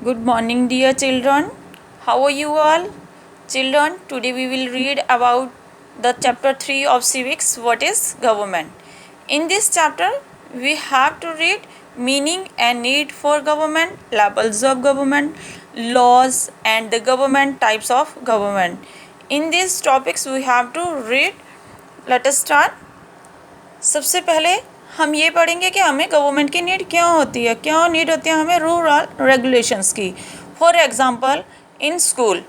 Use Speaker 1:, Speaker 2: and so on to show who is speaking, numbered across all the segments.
Speaker 1: Good morning, dear children. How are you all? Children, today we will read about the chapter 3 of civics, what is government. In this chapter, we have to read meaning and need for government, levels of government, laws and the government types of government. In these topics we have to read. Let us start. सबसे पहले हम ये पढ़ेंगे कि हमें government की need क्यों होती है, क्यों नीड होती है हमें रूल और रेगुलेशंस की. फॉर एग्जांपल इन स्कूल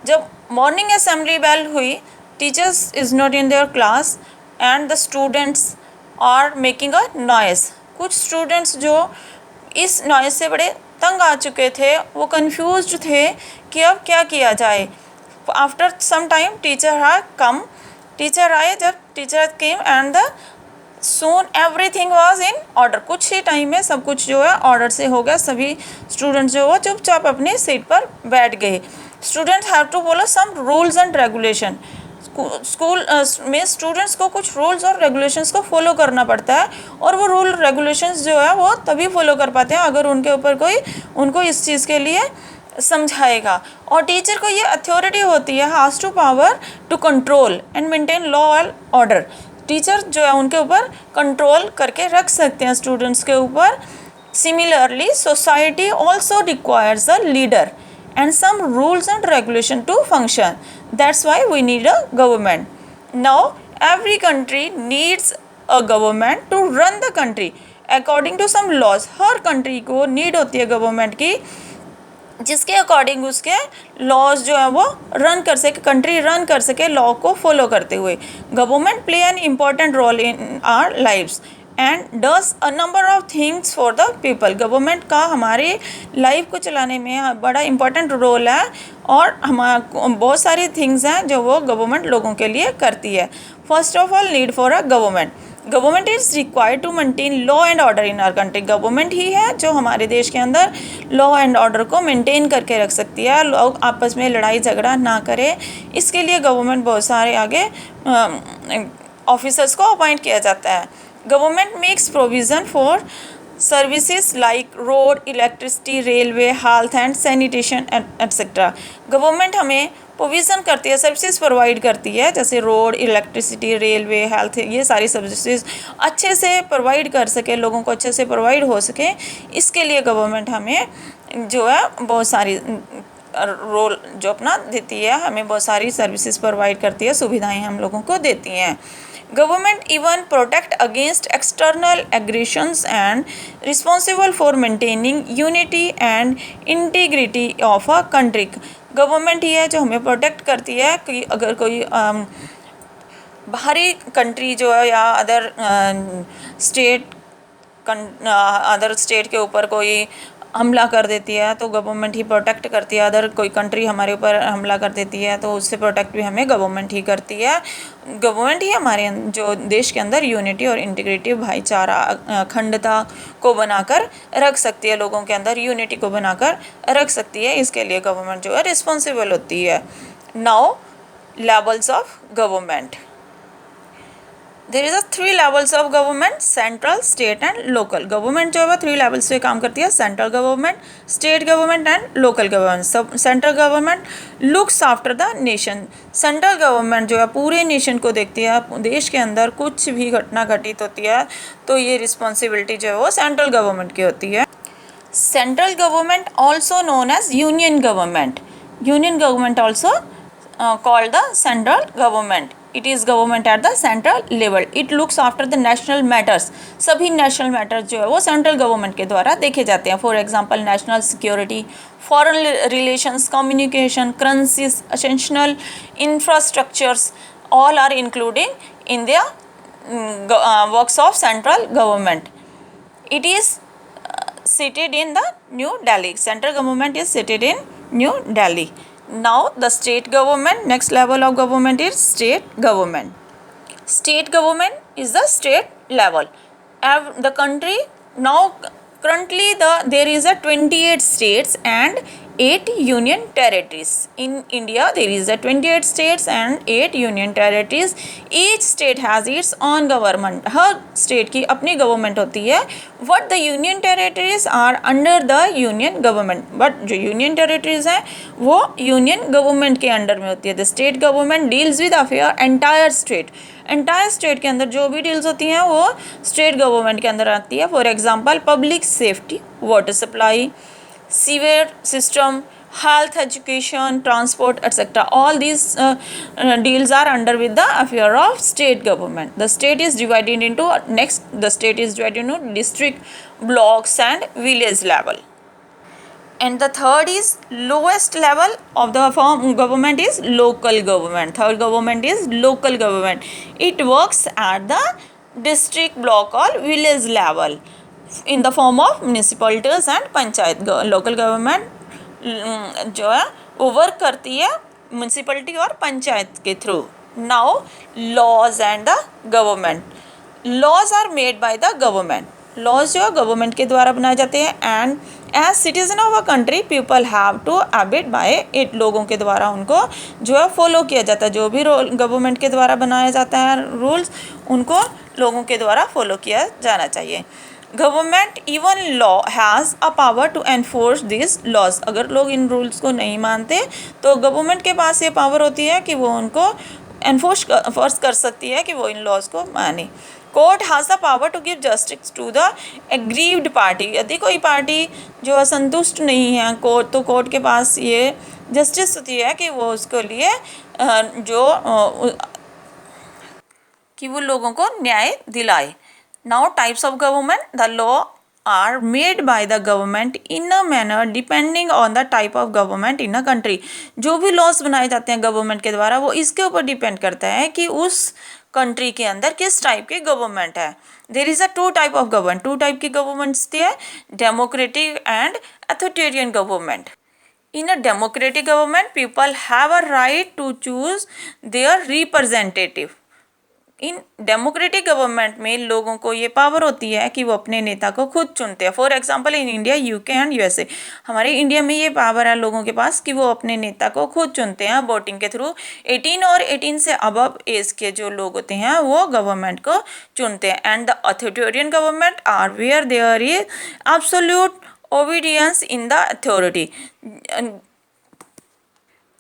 Speaker 1: जब मॉर्निंग असेंबली बेल हुई, teachers is not in their class and the students are making a noise. कुछ स्टूडेंट्स जो इस नॉइस से बड़े तंग आ चुके थे, वो कंफ्यूज्ड थे कि अब क्या किया जाए. आफ्टर सम टाइम टीचर आए. जब teacher came and the soon everything was in order. कुछ ही टाइम में सब कुछ जो है ऑर्डर से हो गया. सभी स्टूडेंट्स जो है चुपचाप अपनी सीट पर बैठ गए. Students have to follow some rules and regulation. School में स्टूडेंट्स को कुछ रूल्स और रेगुलेशंस को फॉलो करना पड़ता है, और वो रूल रेगुलेशंस जो है वो तभी फॉलो कर पाते हैं अगर उनके ऊपर कोई उनको इस चीज़ के लिए समझाएगा. और टीचर को ये अथॉरिटी होती है, has to power to control and maintain law and order. Teacher जो है उनके ऊपर कंट्रोल करके रख सकते हैं स्टूडेंट्स के ऊपर. Similarly society also requires a leader and some rules and regulation to function. That's why we need a government. Now every country needs a government to run the country according to some laws. हर country को need होती है government की, जिसके according उसके laws जो है वो रन कर सके, कंट्री रन कर सके लॉ को फॉलो करते हुए. Government play an important role in our lifes and does a number of things for the people. Government का हमारी लाइफ को चलाने में बड़ा इम्पॉर्टेंट रोल है, और बहुत सारी थिंग्स हैं जो वो गवर्नमेंट लोगों के लिए करती है. First of all need for a government. Government is required to maintain law and order in our country. Government ही है जो हमारे देश के अंदर लॉ एंड ऑर्डर को मेंटेन करके रख सकती है, लोग आपस में लड़ाई झगड़ा ना करें. इसके लिए गवर्नमेंट बहुत सारे आगे ऑफिसर्स को अपॉइंट किया जाता है. Government makes provision for services like road, electricity, railway, health and sanitation etcetera. Government हमें प्रोविज़न करती है, सर्विसेज प्रोवाइड करती है, जैसे रोड, इलेक्ट्रिसिटी, रेलवे, हेल्थ, ये सारी सर्विसेज अच्छे से प्रोवाइड कर सके, लोगों को अच्छे से प्रोवाइड हो सके. इसके लिए गवर्नमेंट हमें जो है बहुत सारी रोल जो अपना देती है, हमें बहुत सारी सर्विसेज प्रोवाइड करती है, सुविधाएं हम लोगों को देती हैं. Government even protect against external aggressions and responsible for maintaining unity and integrity of a country. Government ही है जो हमें प्रोटेक्ट करती है कि अगर कोई बाहरी कंट्री जो है या अदर स्टेट के ऊपर कोई हमला कर देती है तो गवर्नमेंट ही प्रोटेक्ट करती है. अदर कोई कंट्री हमारे ऊपर हमला कर देती है तो उससे प्रोटेक्ट भी हमें गवर्नमेंट ही करती है. गवर्नमेंट ही हमारे जो देश के अंदर यूनिटी और इंटीग्रिटी, भाईचारा, अखंडता को बनाकर रख सकती है, लोगों के अंदर यूनिटी को बनाकर रख सकती है. इसके लिए गवर्नमेंट जो है रिस्पॉन्सिबल होती है. Now levels of government. There is a 3 levels of government, central, state and local. Government जो है 3 लेवल्स पे काम करती है, central government, state government and local government. सब central government looks after the nation. Central government जो है पूरे नेशन को देखती है. देश के अंदर कुछ भी घटना घटित होती है तो ये रिस्पॉन्सिबिलिटी जो है वो सेंट्रल गवर्नमेंट की होती है. Central government also known as union government. Union government also called the central government. It is government at the central level. It looks after the national matters. सभी national matters जो है वो central government के द्वारा देखे जाते हैं. For example, national security, foreign relations, communication, currencies, essential infrastructures, all are including in the works of central government. It is seated in the New Delhi. Central government is seated in New Delhi. Now the state government, next level of government is state government. State government is the state level. The country now currently there is a 28 states and 8 union territories. In India there is a 28 states and 8 union territories. Each state has its own government. Her state की अपनी government होती है. What the union territories are under the union government. But जो union territories हैं वो union government के under में होती है. The state government deals with affair entire state. Entire state के अंदर जो भी डील्स होती हैं वो स्टेट गवर्नमेंट के अंदर आती है. For example public safety, water supply, sewer system, health, education, transport, etc. All these deals are under with the affair of state government. The state is divided into district, blocks and village level. And the third is lowest level of the form government is local government. Third government is local government. It works at the district, block or village level in the form of municipalities and panchayat. Local government जो है वो work करती है municipality और पंचायत के through. Now laws and the government. Laws are made by the government. Laws जो है government के द्वारा बनाए जाते हैं. And as citizen of a country people have to abide by it. लोगों के द्वारा उनको जो है फॉलो किया जाता है. जो भी गवर्नमेंट के द्वारा बनाया जाता है रूल्स उनको लोगों के द्वारा फॉलो किया जाना चाहिए. Government even law has a power to enforce this laws. अगर लोग इन रूल्स को नहीं मानते तो गवर्नमेंट के पास ये पावर होती है कि वो उनको फोर्स कर सकती है कि वो इन लॉज को माने. Court has the power to give justice to the aggrieved party. यदि कोई पार्टी जो असंतुष्ट नहीं है तो कोर्ट के पास ये जस्टिस होती है कि वो उसके लिए कि वो लोगों को न्याय दिलाए. Now types of government. The law are made by the government in a manner depending on the type of government in a country. जो भी laws बनाए जाते हैं गवर्नमेंट के द्वारा वो इसके ऊपर डिपेंड करता है कि उस कंट्री के अंदर किस टाइप की गवर्नमेंट है. There is a two type of government. Two type की गवर्नमेंट्स थी है democratic and authoritarian government. In a democratic government people have a right to choose their representative. In democratic government में लोगों को ये power होती है कि वो अपने नेता को खुद चुनते हैं. For example in India, UK and USA. हमारे इंडिया में ये पावर है लोगों के पास कि वो अपने नेता को खुद चुनते हैं वोटिंग के थ्रू. 18 और 18 से अबव एज के जो लोग होते हैं वो गवर्नमेंट को चुनते हैं. And the authoritarian government are where there is absolute obedience in the authority.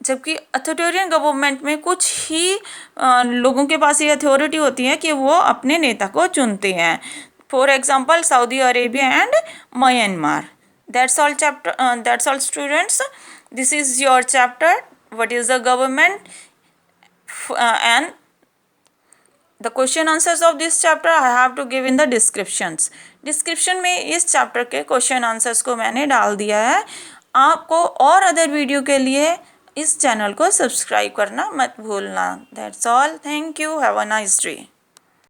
Speaker 1: जबकि अथॉरिटेरियन गवर्नमेंट में कुछ ही लोगों के पास ये अथॉरिटी होती है कि वो अपने नेता को चुनते हैं. For example Saudi Arabia and Myanmar. That's all students. This is your chapter what is the government and the question answers of this chapter I have to give in the descriptions. Description में इस chapter के question answers को मैंने डाल दिया है. आपको और अदर वीडियो के लिए इस चैनल को सब्सक्राइब करना मत भूलना. That's all. Thank you. Have a nice day.